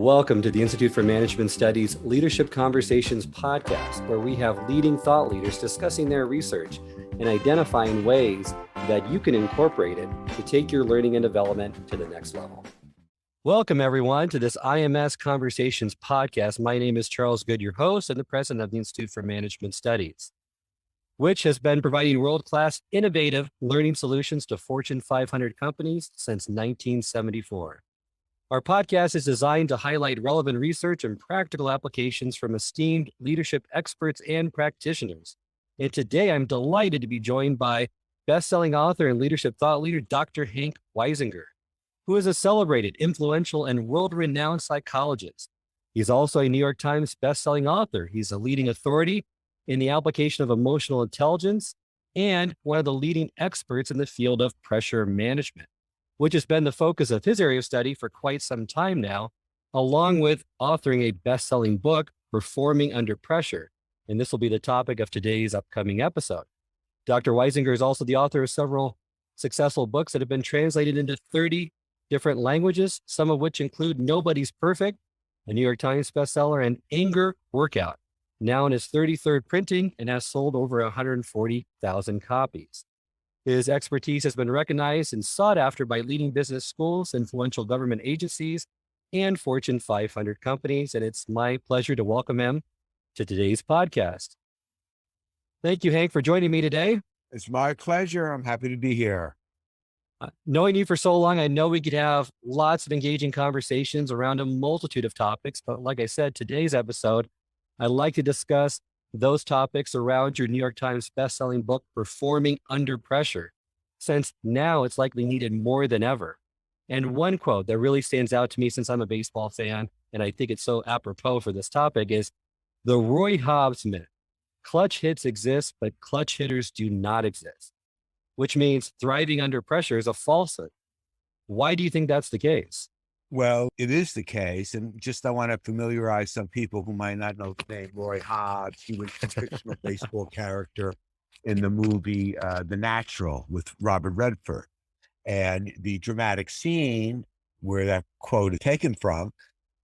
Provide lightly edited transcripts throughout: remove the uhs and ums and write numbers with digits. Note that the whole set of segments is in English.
Welcome to the Institute for Management Studies Leadership Conversations podcast, where we have leading thought leaders discussing their research and identifying ways that you can incorporate it to take your learning and development to the next level. Welcome, everyone, to this IMS Conversations podcast. My name is Charles Good, your host and the president of the Institute for Management Studies, which has been providing world-class, innovative learning solutions to Fortune 500 companies since 1974. Our podcast is designed to highlight relevant research and practical applications from esteemed leadership experts and practitioners. And today I'm delighted to be joined by best-selling author and leadership thought leader, Dr. Hank Weisinger, who is a celebrated, influential, and world-renowned psychologist. He's also a New York Times bestselling author. He's a leading authority in the application of emotional intelligence and one of the leading experts in the field of pressure management, which has been the focus of his area of study for quite some time now, along with authoring a best-selling book, Performing Under Pressure. And this will be the topic of today's upcoming episode. Dr. Weisinger is also the author of several successful books that have been translated into 30 different languages, some of which include Nobody's Perfect, a New York Times bestseller, and Anger Workout, now in his 33rd printing and has sold over 140,000 copies. His expertise has been recognized and sought after by leading business schools, influential government agencies, and Fortune 500 companies. And it's my pleasure to welcome him to today's podcast. Thank you, Hank, for joining me today. It's my pleasure. I'm happy to be here. Knowing you for so long, I know we could have lots of engaging conversations around a multitude of topics. But like I said, today's episode, I'd like to discuss those topics around your New York Times bestselling book, Performing Under Pressure, since now it's likely needed more than ever. And one quote that really stands out to me, since I'm a baseball fan, and I think it's so apropos for this topic, is the Roy Hobbs myth. Clutch hits exist, but clutch hitters do not exist, which means thriving under pressure is a falsehood. Why do you think that's the case? Well, it is the case. And just I want to familiarize some people who might not know the name Roy Hobbs. He was a fictional baseball character in the movie The Natural with Robert Redford. And the dramatic scene where that quote is taken from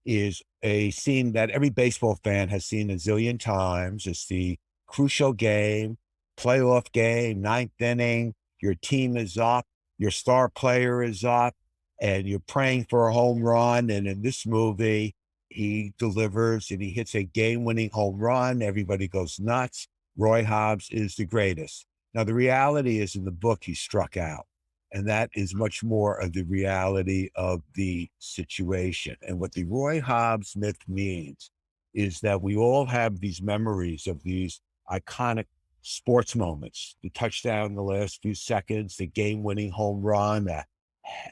is a scene that every baseball fan has seen a zillion times. It's the crucial game, playoff game, ninth inning. Your team is up, your star player is up, and you're praying for a home run. And in this movie, he delivers and he hits a game-winning home run. Everybody goes nuts. Roy Hobbs is the greatest. Now, the reality is in the book, he struck out. And that is much more of the reality of the situation. And what the Roy Hobbs myth means is that we all have these memories of these iconic sports moments, the touchdown in the last few seconds, the game-winning home run, a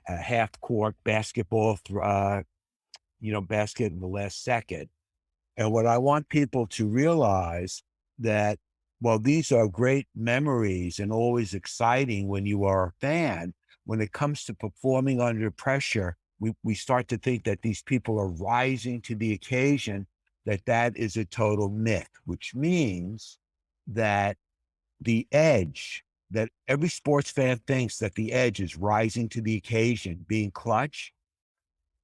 half-court basketball, basket in the last second. And what I want people to realize that while these are great memories and always exciting when you are a fan, when it comes to performing under pressure, we start to think that these people are rising to the occasion, that is a total myth, which means that the edge, that every sports fan thinks that the edge is rising to the occasion, being clutch.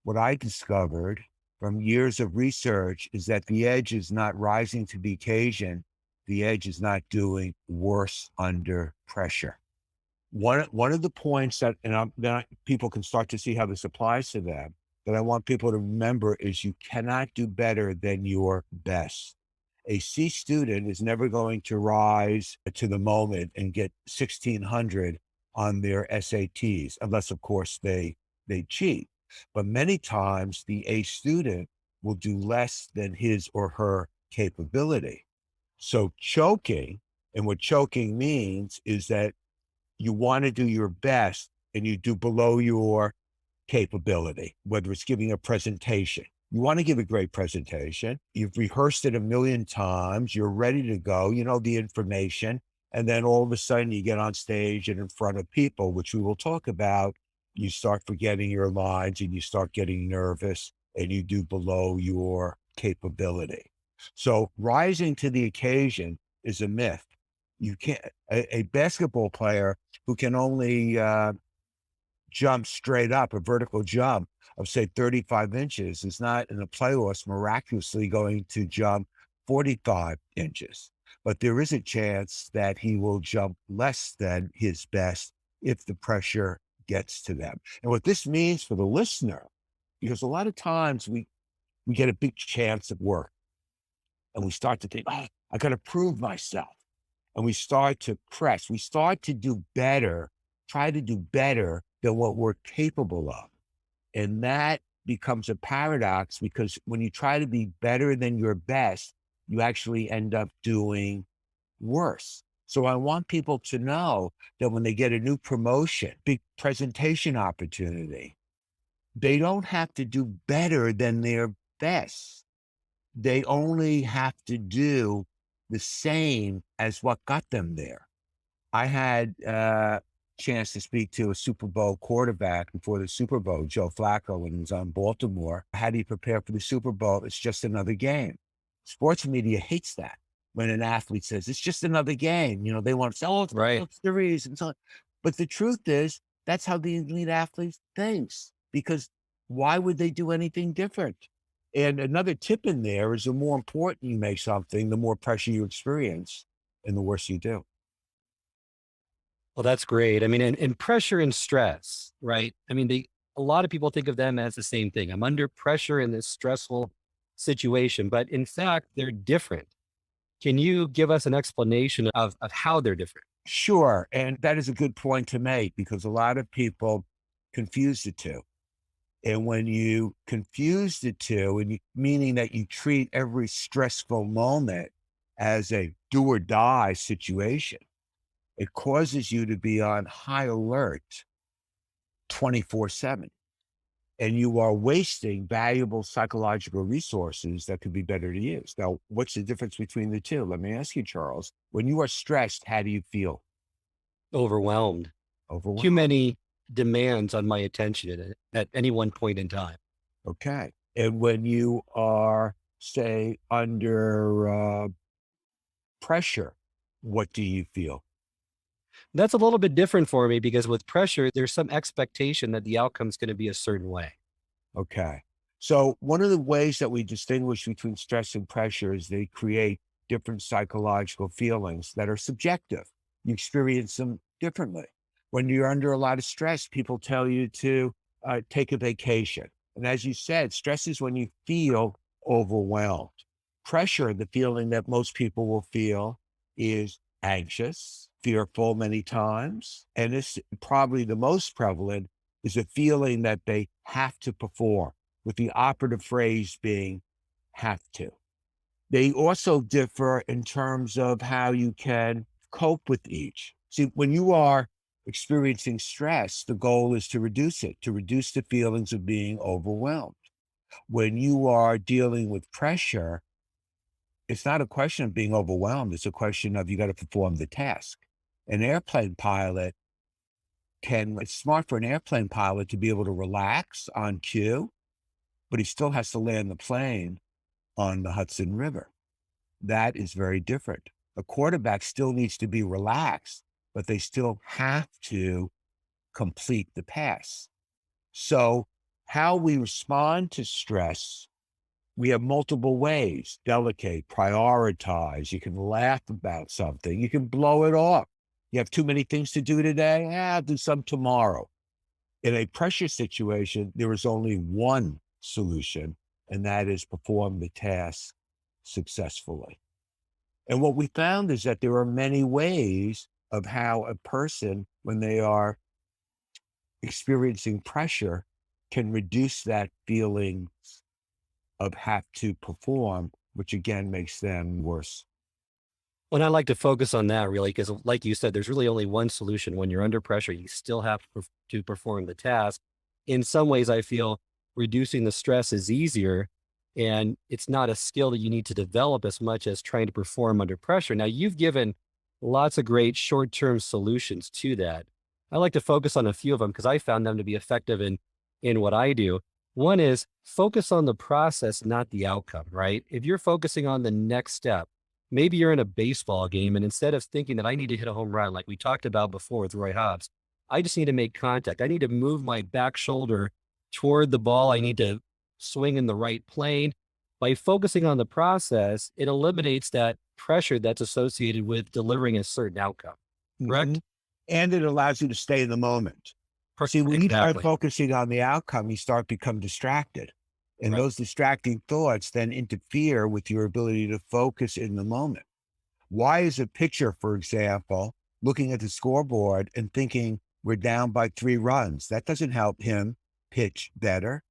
What I discovered from years of research is that the edge is not rising to the occasion. The edge is not doing worse under pressure. One of the points that, people can start to see how this applies to them, that I want people to remember is you cannot do better than your best. A C student is never going to rise to the moment and get 1,600 on their SATs, unless, of course, they cheat. But many times the A student will do less than his or her capability. So choking, and what choking means is that you want to do your best and you do below your capability, whether it's giving a presentation. You want to give a great presentation. You've rehearsed it a million times. You're ready to go. You know the information. And then all of a sudden you get on stage and in front of people, which we will talk about. You start forgetting your lines and you start getting nervous and you do below your capability. So rising to the occasion is a myth. You can't, a basketball player who can only jump straight up, a vertical jump of say 35 inches is not in the playoffs miraculously going to jump 45 inches. But there is a chance that he will jump less than his best if the pressure gets to them. And what this means for the listener, because a lot of times we get a big chance at work and we start to think, oh, I got to prove myself. And we start to press, we start to do better, try to do better than what we're capable of. And that becomes a paradox because when you try to be better than your best, you actually end up doing worse. So I want people to know that when they get a new promotion, big presentation opportunity, they don't have to do better than their best. They only have to do the same as what got them there. I had a chance to speak to a Super Bowl quarterback before the Super Bowl, Joe Flacco, when he was on Baltimore. How do you prepare for the Super Bowl? It's just another game. Sports media hates that when an athlete says, it's just another game. You know, they want to say, oh, it's the Right. World Series and so on. But the truth is, that's how the elite athlete thinks, because why would they do anything different? And another tip in there is the more important you make something, the more pressure you experience and the worse you do. Well, that's great. I mean, and pressure and stress, right? I mean, a lot of people think of them as the same thing. I'm under pressure in this stressful situation, but in fact, they're different. Can you give us an explanation of how they're different? Sure. And that is a good point to make because a lot of people confuse the two. And when you confuse the two, meaning that you treat every stressful moment as a do or die situation, it causes you to be on high alert 24/7. And you are wasting valuable psychological resources that could be better to use. Now, what's the difference between the two? Let me ask you, Charles. When you are stressed, how do you feel? Overwhelmed. Too Overwhelmed. many demands on my attention at any one point in time. Okay. And when you are, say, under pressure, what do you feel? That's a little bit different for me because with pressure, there's some expectation that the outcome's going to be a certain way. Okay. So one of the ways that we distinguish between stress and pressure is they create different psychological feelings that are subjective. You experience them differently. When you're under a lot of stress, people tell you to take a vacation. And as you said, stress is when you feel overwhelmed. Pressure, the feeling that most people will feel, is anxious, fearful many times. And it's probably the most prevalent is a feeling that they have to perform, with the operative phrase being have to. They also differ in terms of how you can cope with each. See, when you are experiencing stress, the goal is to reduce it, to reduce the feelings of being overwhelmed. When you are dealing with pressure, it's not a question of being overwhelmed. It's a question of you got to perform the task. An airplane pilot it's smart for an airplane pilot to be able to relax on cue, but he still has to land the plane on the Hudson River. That is very different. A quarterback still needs to be relaxed, but they still have to complete the pass. So how we respond to stress, we have multiple ways: delegate, prioritize. You can laugh about something. You can blow it off. You have too many things to do today. I'll do some tomorrow. In a pressure situation, there is only one solution, and that is perform the task successfully. And what we found is that there are many ways of how a person, when they are experiencing pressure, can reduce that feeling of have to perform, which again makes them worse. And I like to focus on that really, because like you said, there's really only one solution. When you're under pressure, you still have to perform the task. In some ways, I feel reducing the stress is easier, and it's not a skill that you need to develop as much as trying to perform under pressure. Now, you've given lots of great short-term solutions to that. I like to focus on a few of them because I found them to be effective in what I do. One is focus on the process, not the outcome, right? If you're focusing on the next step, maybe you're in a baseball game, and instead of thinking that I need to hit a home run, like we talked about before with Roy Hobbs, I just need to make contact. I need to move my back shoulder toward the ball. I need to swing in the right plane. By focusing on the process, it eliminates that pressure that's associated with delivering a certain outcome. Mhm. Correct? And it allows you to stay in the moment. See, when you start Exactly. focusing on the outcome, you start become distracted. And Right. those distracting thoughts then interfere with your ability to focus in the moment. Why is a pitcher, for example, looking at the scoreboard and thinking we're down by 3 runs? That doesn't help him pitch better.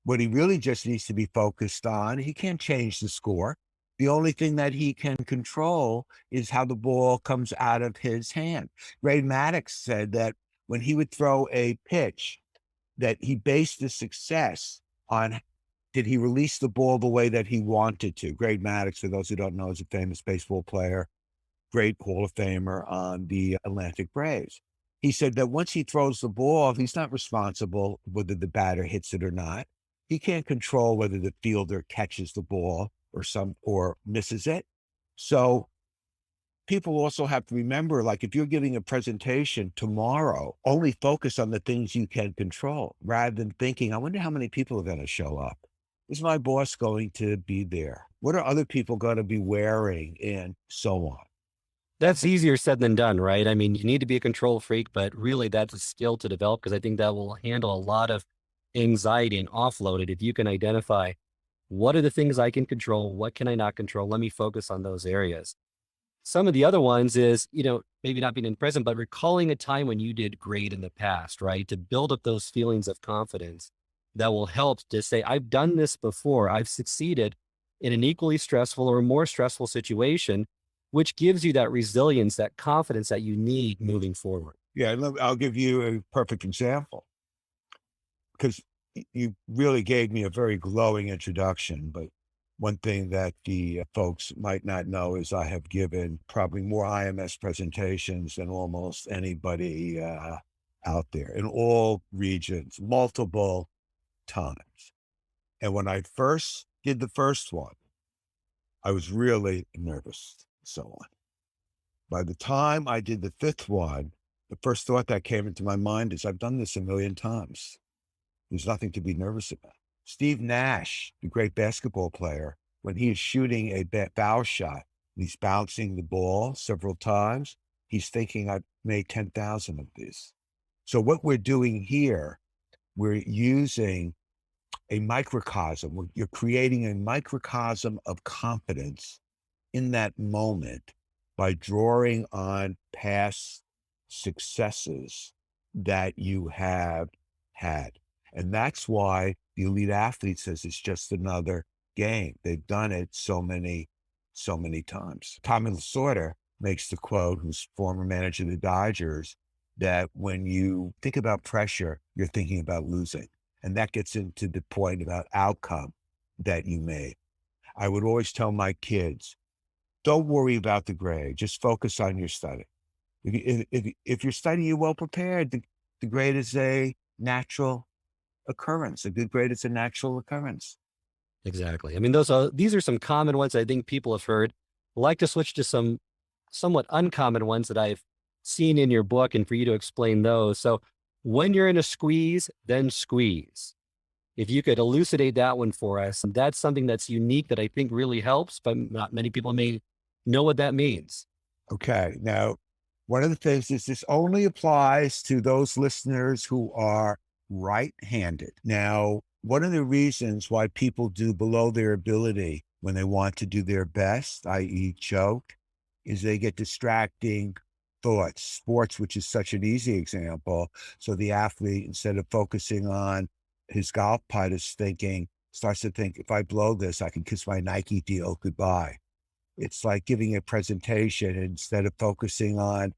What he really just needs to be focused on, he can't change the score. The only thing that he can control is how the ball comes out of his hand. Ray Maddox said that when he would throw a pitch, that he based the success on did he release the ball the way that he wanted to. Ray Maddox, for those who don't know, is a famous baseball player, great Hall of Famer on the Atlantic Braves. He said that once he throws the ball, he's not responsible whether the batter hits it or not. He can't control whether the fielder catches the ball or misses it. So people also have to remember, like if you're giving a presentation tomorrow, only focus on the things you can control rather than thinking, I wonder how many people are going to show up. Is my boss going to be there? What are other people going to be wearing? And so on. That's easier said than done, right? I mean, you need to be a control freak, but really that's a skill to develop because I think that will handle a lot of anxiety and offload it if you can identify what are the things I can control, what can I not control? Let me focus on those areas. Some of the other ones is, maybe not being in the present, but recalling a time when you did great in the past, right? To build up those feelings of confidence that will help to say, I've done this before. I've succeeded in an equally stressful or more stressful situation, which gives you that resilience, that confidence that you need moving forward. Yeah, I'll give you a perfect example because you really gave me a very glowing introduction. But one thing that the folks might not know is I have given probably more IMS presentations than almost anybody out there in all regions, multiple times. And when I first did the first one, I was really nervous, so on. By the time I did the fifth one, the first thought that came into my mind is I've done this a million times. There's nothing to be nervous about. Steve Nash, the great basketball player, when he is shooting a foul shot, and he's bouncing the ball several times, he's thinking, I've made 10,000 of these. So what we're doing here, we're using a microcosm. You're creating a microcosm of confidence in that moment by drawing on past successes that you have had. And that's why the elite athlete says it's just another game. They've done it so many times. Tommy Lasorda makes the quote, who's former manager of the Dodgers, that when you think about pressure, you're thinking about losing. And that gets into the point about outcome that you made. I would always tell my kids, don't worry about the grade. Just focus on your study. If you're studying, you're well prepared. The grade is a natural occurrence. A good grade is a natural occurrence. Exactly. I mean, these are some common ones I think people have heard. I'd like to switch to some somewhat uncommon ones that I've seen in your book and for you to explain those. So when you're in a squeeze, then squeeze. If you could elucidate that one for us, and that's something that's unique that I think really helps, but not many people may know what that means. Okay. Now, one of the things is this only applies to those listeners who are right-handed. Now, one of the reasons why people do below their ability when they want to do their best, i.e. choke, is they get distracting thoughts. Sports, which is such an easy example. So the athlete, instead of focusing on his golf putt, is starts to think, if I blow this, I can kiss my Nike deal goodbye. It's like giving a presentation. Instead of focusing on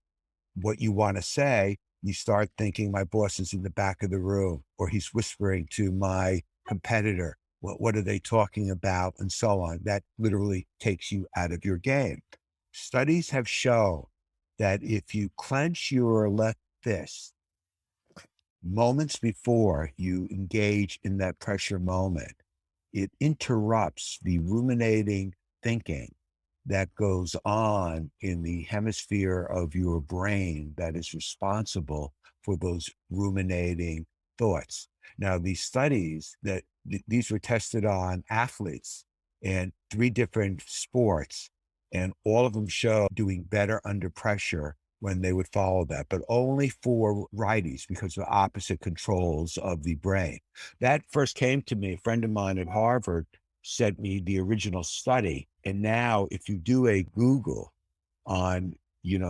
what you want to say, you start thinking my boss is in the back of the room, or he's whispering to my competitor. What are they talking about? And so on. That literally takes you out of your game. Studies have shown that if you clench your left fist moments before you engage in that pressure moment, it interrupts the ruminating thinking that goes on in the hemisphere of your brain that is responsible for those ruminating thoughts. Now, these studies these were tested on athletes in 3 different sports, and all of them show doing better under pressure when they would follow that, but only for righties because of opposite controls of the brain. That first came to me, a friend of mine at Harvard sent me the original study. And now if you do a Google on,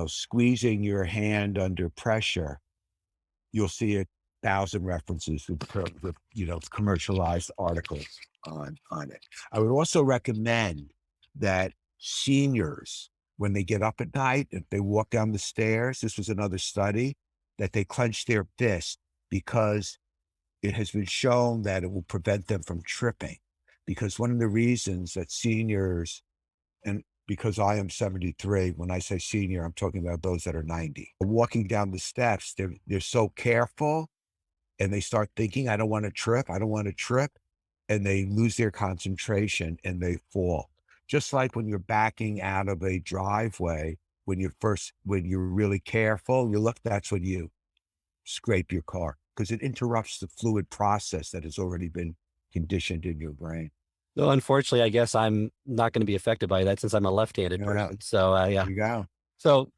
squeezing your hand under pressure, you'll see 1,000 references with commercialized articles on it. I would also recommend that seniors, when they get up at night, if they walk down the stairs, this was another study, that they clench their fist because it has been shown that it will prevent them from tripping. Because one of the reasons that seniors, and because I am 73, when I say senior, I'm talking about those that are 90. Walking down the steps, they're so careful and they start thinking, I don't want to trip, I don't want to trip. And they lose their concentration and they fall. Just like when you're backing out of a driveway, when you're really careful, that's when you scrape your car because it interrupts the fluid process that has already been conditioned in your brain. So unfortunately, I guess I'm not going to be affected by that since I'm a left-handed Yeah, person. So yeah. there you go. So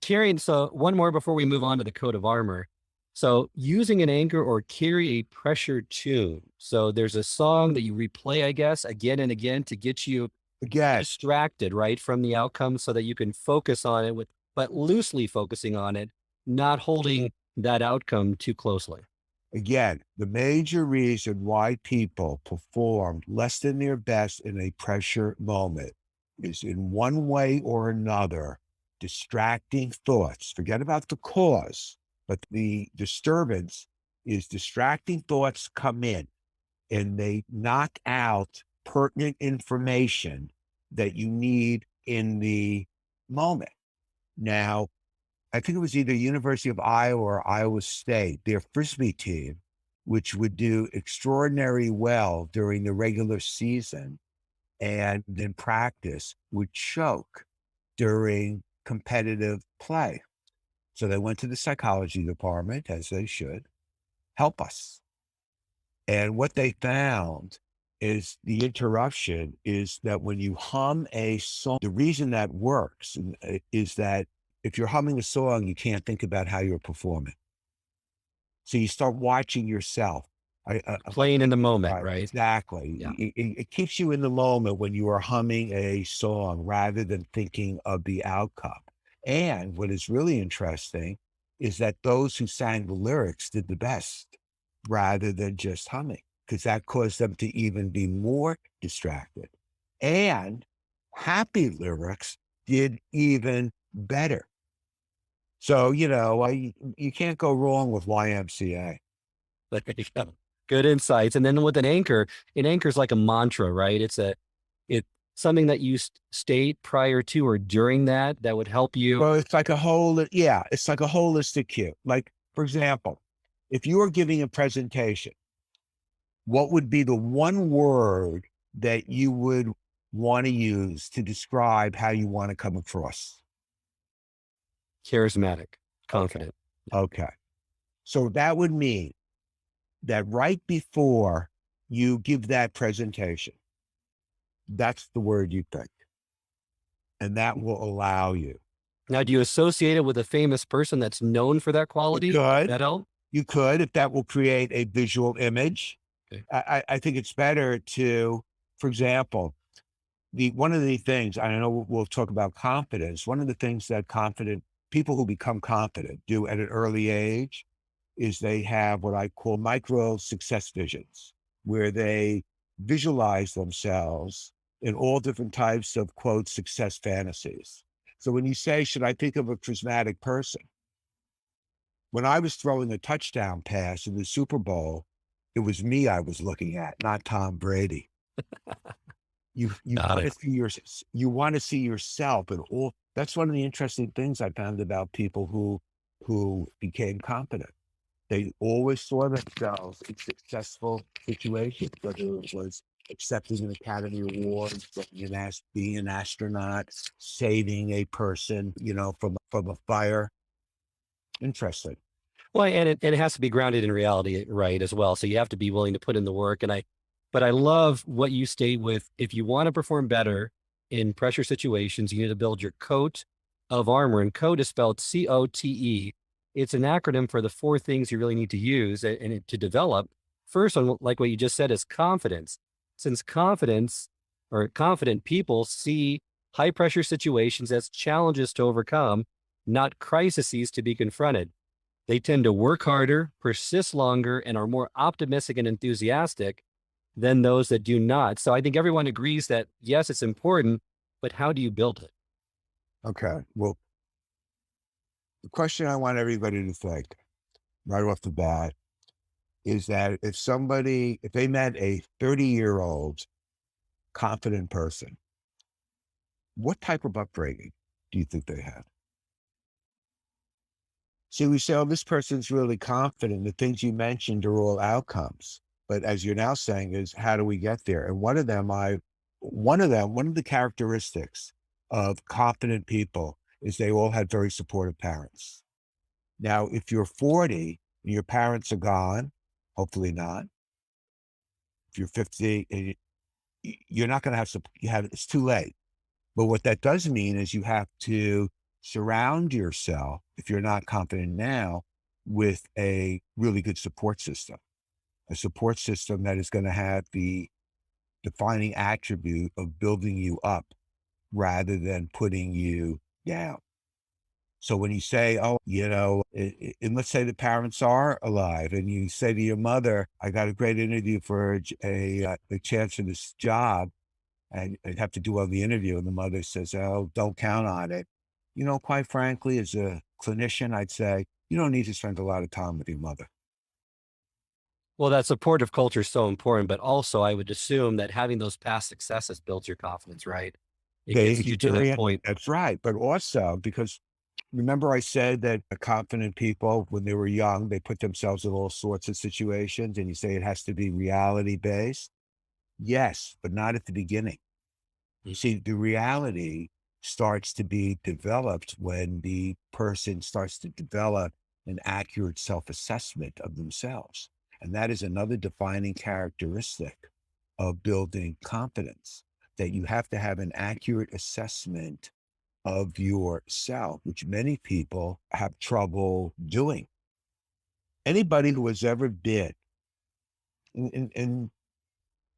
one more before we move on to the coat of armor. So using an anchor or carry a pressure tune. So there's a song that you replay, I guess, again and again to get you Again, distracted, right, from the outcome so that you can focus on it but loosely focusing on it, not holding that outcome too closely. Again, the major reason why people perform less than their best in a pressure moment is in one way or another, distracting thoughts. Forget about the cause, but the disturbance is distracting thoughts come in and they knock out pertinent information that you need in the moment. Now, I think it was either University of Iowa or Iowa State, their Frisbee team, which would do extraordinarily well during the regular season and in practice would choke during competitive play. So they went to the psychology department, as they should, help us. And what they found is the interruption is that when you hum a song, the reason that works is that if you're humming a song, you can't think about how you're performing. So you start watching yourself. Playing in the moment, Right, right? exactly. Yeah. It keeps you in the moment when you are humming a song rather than thinking of the outcome. And what is really interesting is that those who sang the lyrics did the best rather than just humming, because that caused them to even be more distracted. And happy lyrics did even better. So, you can't go wrong with YMCA. There you go. Good insights. And then with an anchor is like a mantra, right? It's something that you state prior to or during that would help you. Well, it's like it's like a holistic cue. Like, for example, if you were giving a presentation, what would be the one word that you would want to use to describe how you want to come across? Charismatic, confident. Okay. So that would mean that right before you give that presentation, that's the word you pick. And that will allow you. Now, do you associate it with a famous person that's known for that quality? You could. That help? You could, if that will create a visual image. Okay. I think it's better to, for example, one of the things, I know we'll talk about confidence. One of the things that people who become confident do at an early age is they have what I call micro success visions, where they visualize themselves in all different types of, quote, success fantasies. So when you say, should I think of a charismatic person? When I was throwing a touchdown pass in the Super Bowl, it was me I was looking at, not Tom Brady. You want to see yourself and all. That's one of the interesting things I found about people who became competent. They always saw themselves in successful situations, whether it was accepting an Academy Award, being an astronaut, saving a person, from a fire. Interesting. Well, and it has to be grounded in reality, right, as well. So you have to be willing to put in the work. But I love what you state with, if you want to perform better in pressure situations, you need to build your coat of armor. And code is spelled COTE. It's an acronym for the four things you really need to use to develop. First one, like what you just said, is confidence. Since confidence or confident people see high pressure situations as challenges to overcome, not crises to be confronted. They tend to work harder, persist longer, and are more optimistic and enthusiastic than those that do not. So I think everyone agrees that yes, it's important, but how do you build it? Okay. Well, the question I want everybody to think right off the bat is that if they met a 30-year-old confident person, what type of upbringing do you think they had? See, we say, oh, this person's really confident. The things you mentioned are all outcomes. But as you're now saying is, how do we get there? And one of the characteristics of confident people is they all had very supportive parents. Now, if you're 40 and your parents are gone, hopefully not. If you're 50, and you're not going to it's too late. But what that does mean is you have to surround yourself, if you're not confident now, with a really good a support system that is going to have the defining attribute of building you up rather than putting you down. So when you say, oh, and let's say the parents are alive and you say to your mother, I got a great interview for a chance for this job, and I'd have to do all the interview. And the mother says, oh, don't count on it. Quite frankly, as a clinician, I'd say, you don't need to spend a lot of time with your mother. Well, that supportive culture is so important, but also I would assume that having those past successes builds your confidence, right? It They gets you to that point. That's right. But also because remember I said that confident people, when they were young, they put themselves in all sorts of situations, and you say it has to be reality based. Yes, but not at the beginning. Mm. See, the reality starts to be developed when the person starts to develop an accurate self-assessment of themselves. And that is another defining characteristic of building confidence, that you have to have an accurate assessment of yourself, which many people have trouble doing. Anybody who has ever been, and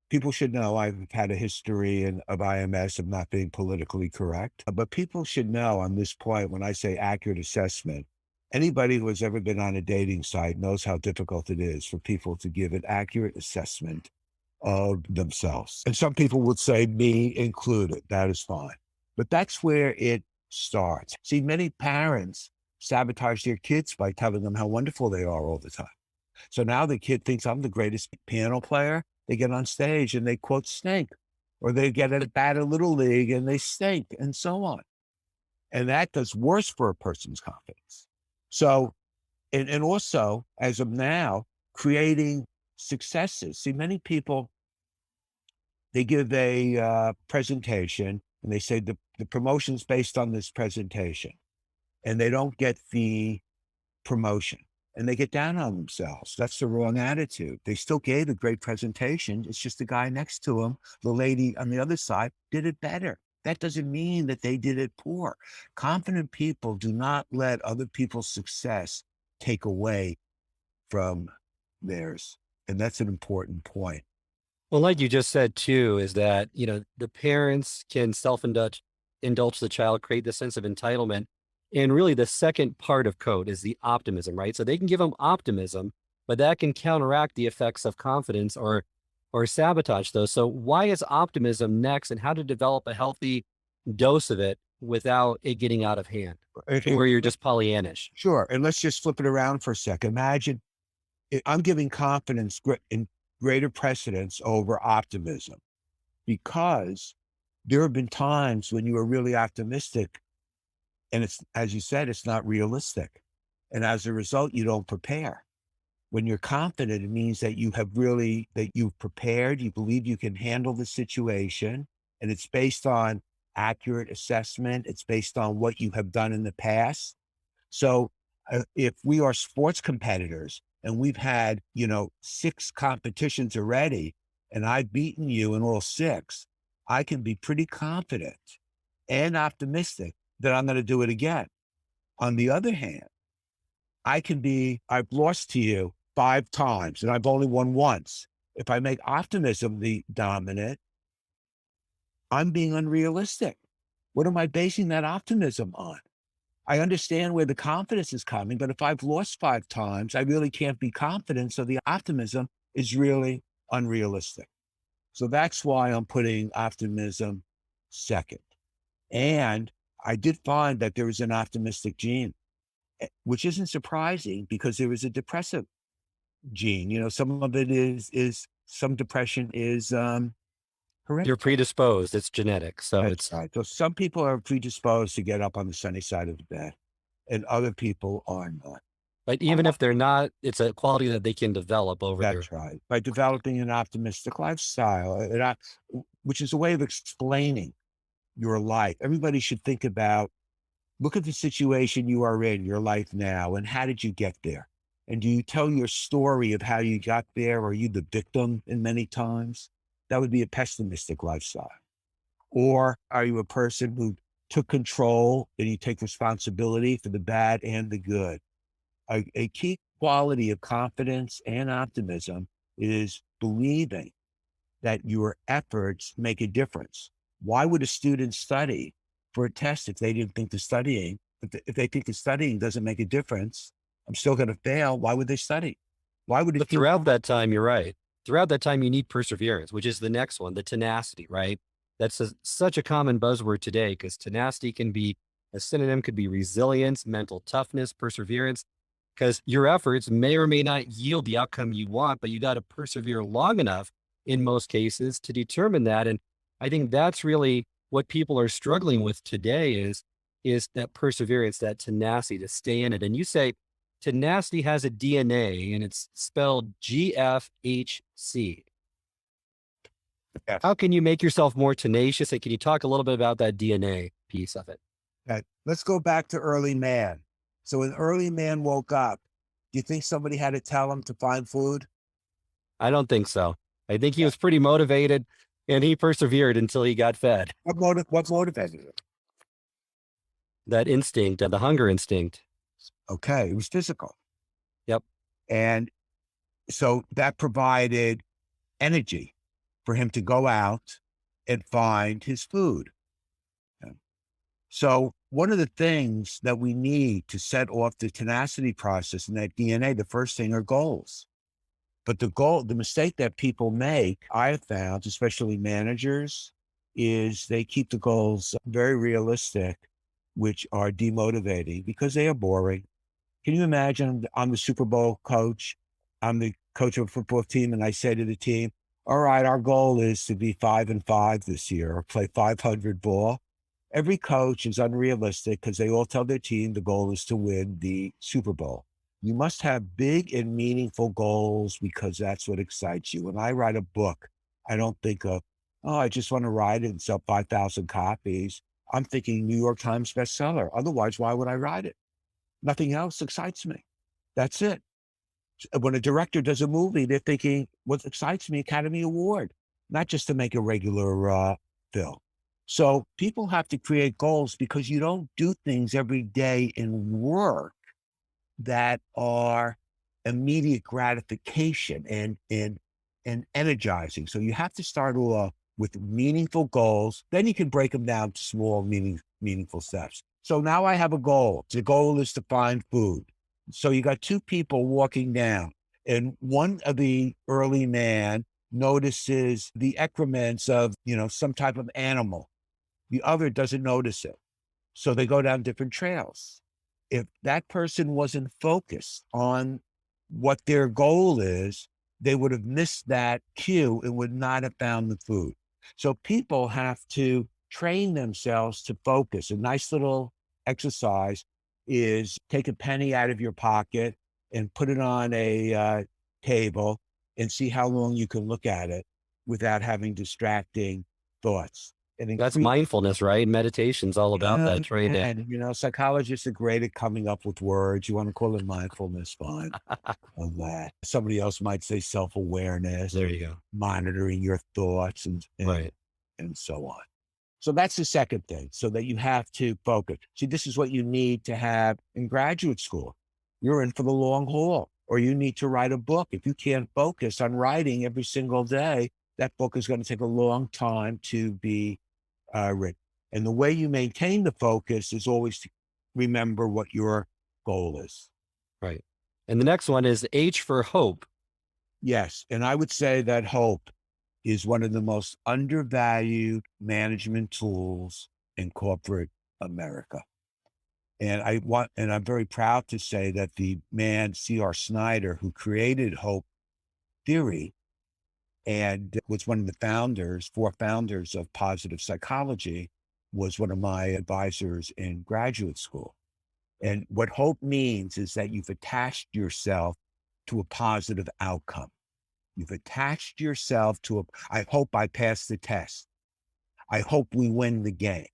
people should know I've had a history of IMS, of not being politically correct. But people should know on this point, when I say accurate assessment, anybody who has ever been on a dating site knows how difficult it is for people to give an accurate assessment of themselves. And some people would say, me included. That is fine. But that's where it starts. See, many parents sabotage their kids by telling them how wonderful they are all the time. So now the kid thinks I'm the greatest piano player. They get on stage and they quote stink, or they get at bat at Little League and they stink, and so on. And that does worse for a person's confidence. So, and also as of now, creating successes. See, many people, they give a presentation and they say the promotion's based on this presentation, and they don't get the promotion, and they get down on themselves. That's the wrong attitude. They still gave a great presentation. It's just the guy next to him, the lady on the other side, did it better. That doesn't mean that they did it poor. Confident people do not let other people's success take away from theirs. And that's an important point. Well, like you just said too, is that, the parents can indulge the child, create this sense of entitlement. And really the second part of code is the optimism, right? So they can give them optimism, but that can counteract the effects of confidence or sabotage those. So why is optimism next, and how to develop a healthy dose of it without it getting out of hand And- to where you're just Pollyannish? Sure. And let's just flip it around for a second. Imagine I'm giving confidence in greater precedence over optimism, because there have been times when you are really optimistic and it's, as you said, it's not realistic. And as a result, you don't prepare. When you're confident, it means that that you've prepared, you believe you can handle the situation, and it's based on accurate assessment. It's based on what you have done in the past. So If we are sports competitors and we've had, 6 competitions already, and I've beaten you in all 6, I can be pretty confident and optimistic that I'm going to do it again. On the other hand, I've lost to you 5 times and I've only won once. If I make optimism the dominant, I'm being unrealistic. What am I basing that optimism on? I understand where the confidence is coming, but if I've lost 5 times, I really can't be confident. So the optimism is really unrealistic. So that's why I'm putting optimism second. And I did find that there is an optimistic gene, which isn't surprising because there is a depressive gene. Some of it is some depression is You're hereditary. predisposed. It's genetic. So That's it's, right. So some people are predisposed to get up on the sunny side of the bed, and other people are not. but even if they're not, it's a quality that they can develop over their. That's right. By developing an optimistic lifestyle, which is a way of explaining your life. Everybody should think about, look at the situation you are in, your life now, and how did you get there? And do you tell your story of how you got there? Are you the victim in many times? That would be a pessimistic lifestyle. Or are you a person who took control and you take responsibility for the bad and the good? A key quality of confidence and optimism is believing that your efforts make a difference. Why would a student study for a test if they didn't think the studying, if they think the studying doesn't make a difference, I'm still going to fail. Why would they study? Why would But it feel? throughout that time, you're right. Throughout that time, you need perseverance, which is the next one, the tenacity, right? That's such a common buzzword today because tenacity can be a synonym, could be resilience, mental toughness, perseverance, because your efforts may or may not yield the outcome you want, but you got to persevere long enough in most cases to determine that. And I think that's really what people are struggling with today is that perseverance, that tenacity to stay in it. And you say, tenacity has a DNA and it's spelled GFHC. Yes. How can you make yourself more tenacious? And can you talk a little bit about that DNA piece of it? Okay. Let's go back to early man. So when early man woke up, do you think somebody had to tell him to find food? I don't think so. I think he was pretty motivated and he persevered until he got fed. What motivated him? That instinct, the hunger instinct. Okay, it was physical. Yep. And so that provided energy for him to go out and find his food. Okay. So one of the things that we need to set off the tenacity process in that DNA, the first thing are goals. But the mistake that people make, I have found, especially managers, is they keep the goals very realistic, which are demotivating because they are boring. Can you imagine I'm the Super Bowl coach, I'm the coach of a football team, and I say to the team, all right, our goal is to be 5-5 this year or play 500 ball. Every coach is unrealistic because they all tell their team the goal is to win the Super Bowl. You must have big and meaningful goals because that's what excites you. When I write a book, I don't think of, oh, I just want to write it and sell 5,000 copies. I'm thinking New York Times bestseller. Otherwise, why would I write it? Nothing else excites me. That's it. When a director does a movie, they're thinking, what excites me, Academy Award, not just to make a regular film. So people have to create goals because you don't do things every day in work that are immediate gratification and energizing. So you have to start off with meaningful goals. Then you can break them down to small, meaningful steps. So now I have a goal. The goal is to find food. So you got 2 people walking down, and one of the early man notices the excrements of, some type of animal. The other doesn't notice it. So they go down different trails. If that person wasn't focused on what their goal is, they would have missed that cue and would not have found the food. So people have to train themselves to focus. A nice little exercise is take a penny out of your pocket and put it on a table and see how long you can look at it without having distracting thoughts. It That's increases. mindfulness, right? Meditation's all about that training. And, psychologists are great at coming up with words. You want to call it mindfulness, fine. On that. Somebody else might say self-awareness, There you go. monitoring your thoughts Right. and so on. So that's the second thing, so that you have to focus. See, this is what you need to have in graduate school. You're in for the long haul, or you need to write a book. If you can't focus on writing every single day, that book is going to take a long time to be written. And the way you maintain the focus is always to remember what your goal is. Right. And the next one is H for hope. Yes. And I would say that hope is one of the most undervalued management tools in corporate America. And I'm very proud to say that the man, C.R. Snyder, who created hope theory and was one of the four founders of positive psychology, was one of my advisors in graduate school. And what hope means is that you've attached yourself to a positive outcome. You've attached yourself to I hope I pass the test. I hope we win the game.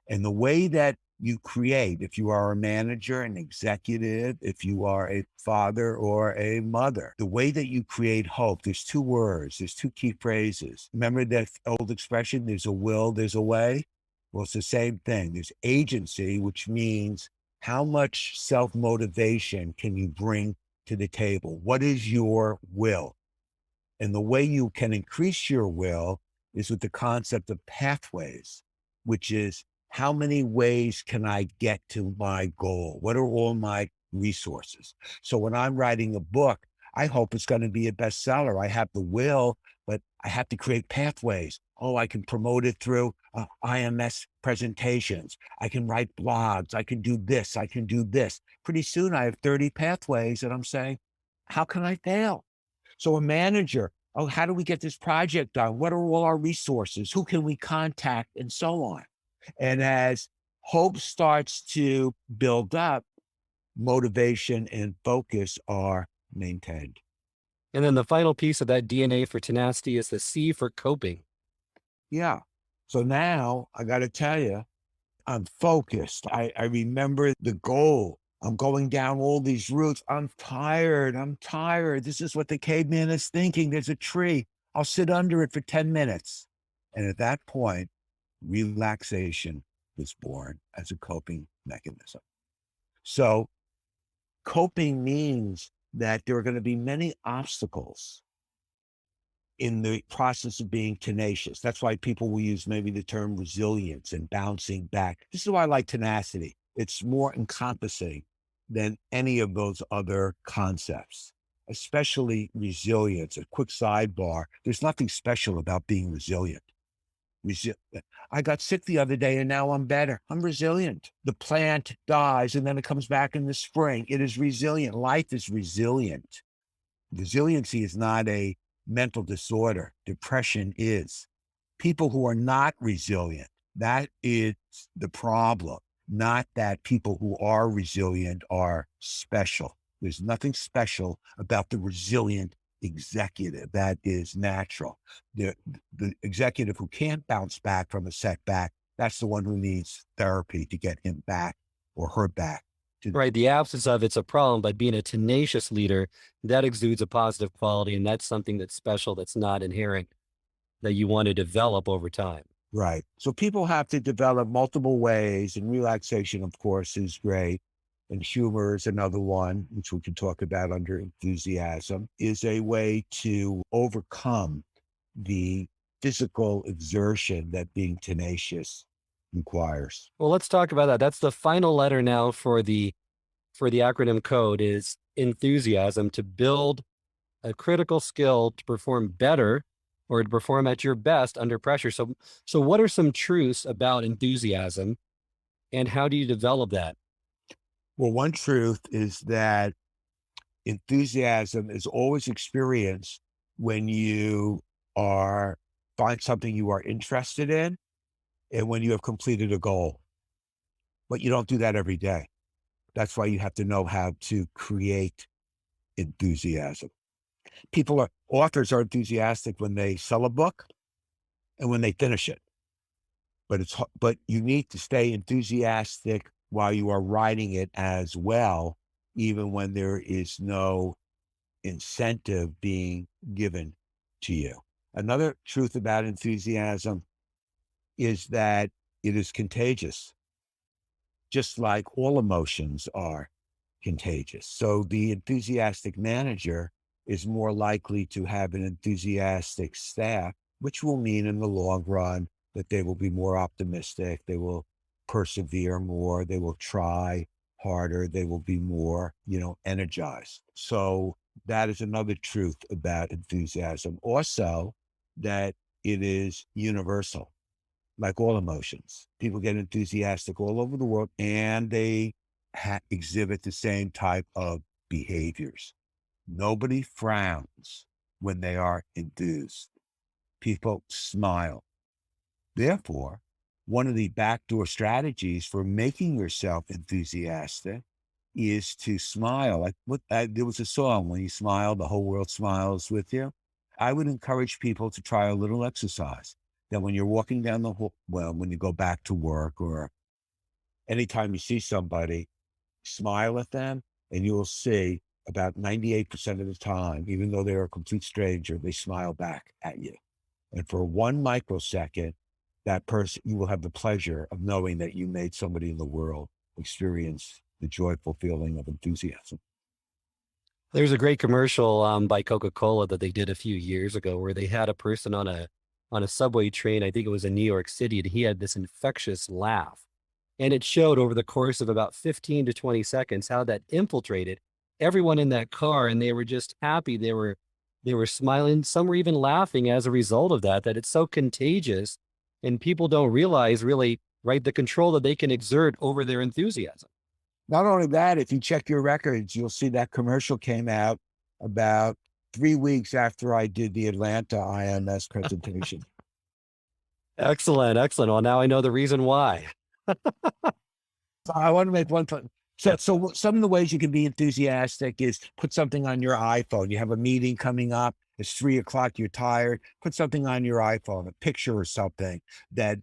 And the way that you create, if you are a manager, an executive, if you are a father or a mother, the way that you create hope, there's two words, there's two key phrases. Remember that old expression, there's a will, there's a way? Well, it's the same thing. There's agency, which means how much self-motivation can you bring to the table? What is your will? And the way you can increase your will is with the concept of pathways, which is how many ways can I get to my goal? What are all my resources? So when I'm writing a book, I hope it's going to be a bestseller. I have the will, but I have to create pathways. Oh, I can promote it through IMS presentations. I can write blogs. I can do this. I can do this. Pretty soon I have 30 pathways and I'm saying, how can I fail? So a manager, oh, how do we get this project done? What are all our resources? Who can we contact? And so on. And as hope starts to build up, motivation and focus are maintained. And then the final piece of that DNA for tenacity is the C for coping. Yeah. So now I got to tell you, I'm focused. I remember the goal. I'm going down all these routes. I'm tired. I'm tired. This is what the caveman is thinking. There's a tree. I'll sit under it for 10 minutes. And at that point, relaxation was born as a coping mechanism. So coping means that there are going to be many obstacles in the process of being tenacious. That's why people will use maybe the term resilience and bouncing back. This is why I like tenacity. It's more encompassing than any of those other concepts, especially resilience. A quick sidebar, there's nothing special about being resilient. I got sick the other day and now I'm better. I'm resilient. The plant dies and then it comes back in the spring. It is resilient. Life is resilient. Resiliency is not a mental disorder. Depression is. People who are not resilient, that is the problem. Not that people who are resilient are special. There's nothing special about the resilient executive. That is natural. The executive who can't bounce back from a setback, that's the one who needs therapy to get him back or her back. Right. The absence of it's a problem, but being a tenacious leader, that exudes a positive quality. And that's something that's special, that's not inherent, that you want to develop over time. Right. So people have to develop multiple ways, and relaxation, of course, is great. And humor is another one, which we can talk about under enthusiasm, is a way to overcome the physical exertion that being tenacious requires. Well, let's talk about that. That's the final letter now for the acronym code is enthusiasm, to build a critical skill to perform better or to perform at your best under pressure. So what are some truths about enthusiasm and how do you develop that? Well, one truth is that enthusiasm is always experienced when you find something you are interested in and when you have completed a goal. But you don't do that every day. That's why you have to know how to create enthusiasm. Authors are enthusiastic when they sell a book and when they finish it. but you need to stay enthusiastic while you are writing it as well, even when there is no incentive being given to you. Another truth about enthusiasm is that it is contagious, just like all emotions are contagious. So the enthusiastic manager is more likely to have an enthusiastic staff, which will mean in the long run that they will be more optimistic, they will persevere more, they will try harder, they will be more, energized. So that is another truth about enthusiasm. Also, that it is universal, like all emotions. People get enthusiastic all over the world and they exhibit the same type of behaviors. Nobody frowns when they are enthused. People smile. Therefore, one of the backdoor strategies for making yourself enthusiastic is to smile. There was a song, when you smile, the whole world smiles with you. I would encourage people to try a little exercise that when you're walking down the hall, well, when you go back to work or anytime you see somebody, smile at them and you will see about 98% of the time, even though they're a complete stranger, they smile back at you. And for 1 microsecond, that person, you will have the pleasure of knowing that you made somebody in the world experience the joyful feeling of enthusiasm. There's a great commercial by Coca-Cola that they did a few years ago where they had a person on a subway train. I think it was in New York City, and he had this infectious laugh. And it showed over the course of about 15 to 20 seconds how that infiltrated everyone in that car, and they were just happy. They were smiling. Some were even laughing as a result of that, that it's so contagious, and people don't realize really, right, the control that they can exert over their enthusiasm. Not only that, if you check your records, you'll see that commercial came out about 3 weeks after I did the Atlanta IMS presentation. Excellent, excellent. Well, now I know the reason why. So I want to make one point. So some of the ways you can be enthusiastic is put something on your iPhone. You have a meeting coming up. It's 3 o'clock. You're tired. Put something on your iPhone, a picture or something that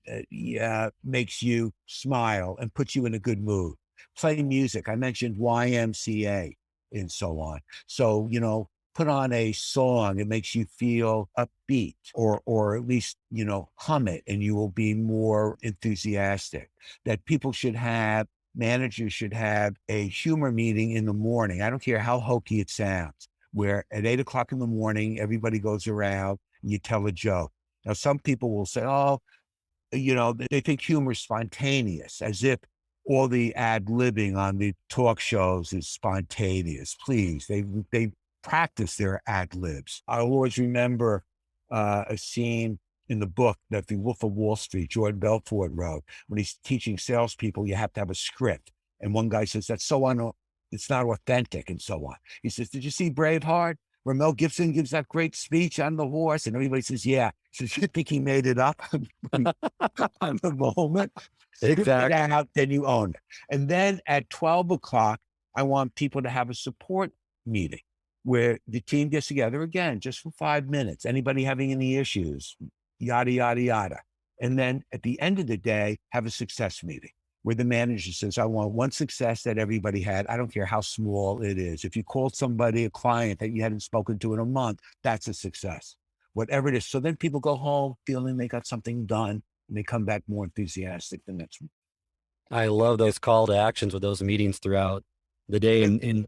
makes you smile and puts you in a good mood. Play music. I mentioned YMCA and so on. So, put on a song that makes you feel upbeat or at least, hum it and you will be more enthusiastic. That managers should have a humor meeting in the morning. I don't care how hokey it sounds, where at 8 o'clock in the morning, everybody goes around and you tell a joke. Now, some people will say, oh, they think humor is spontaneous, as if all the ad-libbing on the talk shows is spontaneous. Please, they practice their ad-libs. I always remember a scene in the book that The Wolf of Wall Street, Jordan Belfort wrote, when he's teaching salespeople, you have to have a script. And one guy says, it's not authentic and so on. He says, did you see Braveheart? Where Mel Gibson gives that great speech on the horse and everybody says, yeah. He says, you think he made it up on the moment? Spit it Exactly. out, then you own it. And then at 12 o'clock, I want people to have a support meeting where the team gets together again, just for 5 minutes. Anybody having any issues, yada, yada, yada. And then at the end of the day, have a success meeting where the manager says, I want one success that everybody had. I don't care how small it is. If you called somebody, a client that you hadn't spoken to in a month, that's a success, whatever it is. So then people go home feeling they got something done and they come back more enthusiastic the next week. I love those call to actions with those meetings throughout the day. And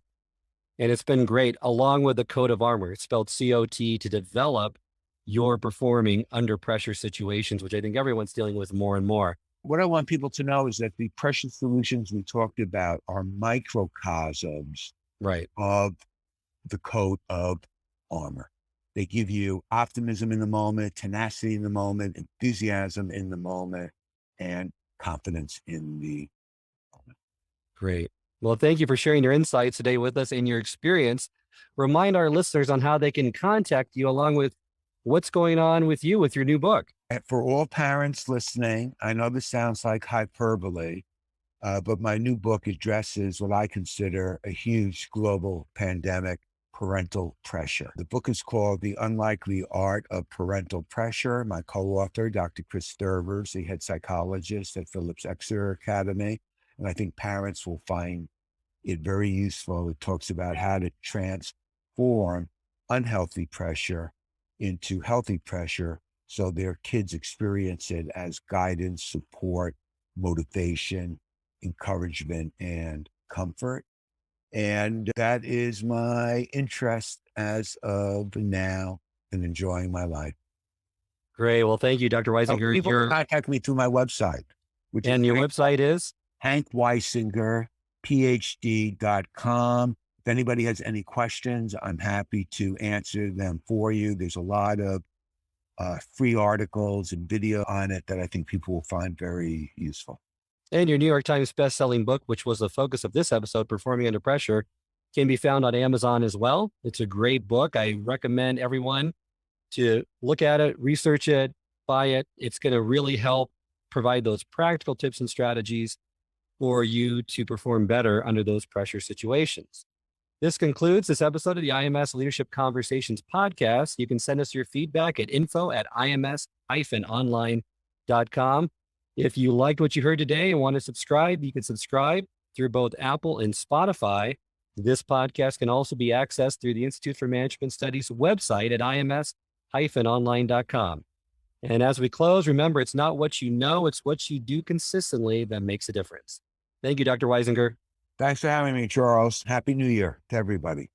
it's been great, along with the code of armor. It's spelled COT, to develop your performing under pressure situations, which I think everyone's dealing with more and more. What I want people to know is that the pressure solutions we talked about are microcosms Right. of the coat of armor. They give you optimism in the moment, tenacity in the moment, enthusiasm in the moment, and confidence in the moment. Great. Well, thank you for sharing your insights today with us and your experience. Remind our listeners on how they can contact you, along with what's going on with you with your new book. And for all parents listening, I know this sounds like hyperbole, but my new book addresses what I consider a huge global pandemic parental pressure. The book is called The Unlikely Art of Parental Pressure. My co-author, Dr. Chris Thurvers, the head psychologist at Phillips Exeter Academy. And I think parents will find it very useful. It talks about how to transform unhealthy pressure into healthy pressure so their kids experience it as guidance, support, motivation, encouragement, and comfort. And that is my interest as of now in enjoying my life. Great. Well, thank you, Dr. Weisinger. People can contact me through my website, which and is your website is? Hank Weisinger, PhD.com. If anybody has any questions, I'm happy to answer them for you. There's a lot of free articles and video on it that I think people will find very useful. And your New York Times bestselling book, which was the focus of this episode, Performing Under Pressure, can be found on Amazon as well. It's a great book. I recommend everyone to look at it, research it, buy it. It's going to really help provide those practical tips and strategies for you to perform better under those pressure situations. This concludes this episode of the IMS Leadership Conversations podcast. You can send us your feedback at info@ims-online.com. If you liked what you heard today and want to subscribe, you can subscribe through both Apple and Spotify. This podcast can also be accessed through the Institute for Management Studies website at ims-online.com. And as we close, remember, it's not what you know, it's what you do consistently that makes a difference. Thank you, Dr. Weisinger. Thanks for having me, Charles. Happy New Year to everybody.